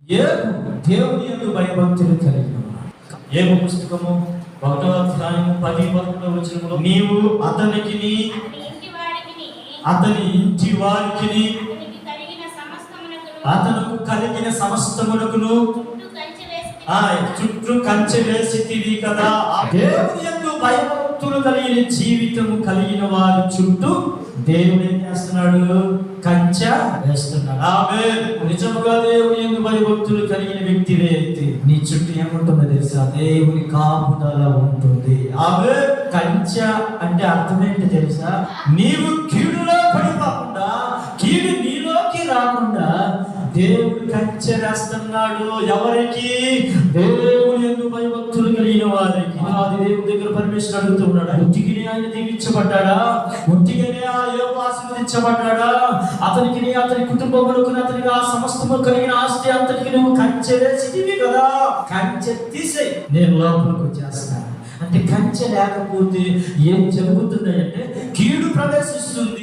యేబు దేవుని యందు భయభక్తులు కలిగిన వాడు. యేబు పుస్తకము 1వ అధ్యాయము 10-11 వచనములో నీవు అతనికిని అతని ఇంటి వారికిని అతనుకు కలిగిన సమస్తమునకును చుట్టూ కంచె వేసితివి కదా. దేవుని యందు భయభక్తులు కలిగిన జీవితము కలిగిన వారి చుట్టూ దేవుడు ఏం చేస్తున్నాడు? కంచె వేస్తున్నాడు. ఆమేన్. నిజముగా దేవుని యందు భయభక్తులు కలిగిన వ్యక్తివే అయితే నీ చుట్టూ ఏముంటుందో తెలుసా? దేవుని కాపుదల ఉంటుంది. ఆమేన్. కంచె అంటే అర్థం ఏంటి తెలుసా? నీవు కీడులో పడిపోకుండా, కీడు నీలోకి రాకుండా దేవుడు కంచె వేస్తున్నాడు. ఎవరికి? దేవుని యందు భయభక్తులు కలిగిన వారికి. అది దేవుని దగ్గర పరమేశ్వరుడు అడుగుతున్నాడు. ఉట్టికినే ఆయన దీవించబడ్డాడా? ఉట్టిగానే ఆ యోబు ఆశీర్వదించబడ్డాడా? అతనికి అతని కుటుంబములకు అతనికి ఆ సమస్తము కలిగిన ఆస్తి అంతటికి నువ్వు కంచె వేసివి కదా. కంచె తీసేయి, నేను లోపలికి వచ్చేస్తాను అంటే కంచె లేకపోతే ఏం జరుగుతుందంటే కీడు ప్రవేశిస్తుంది.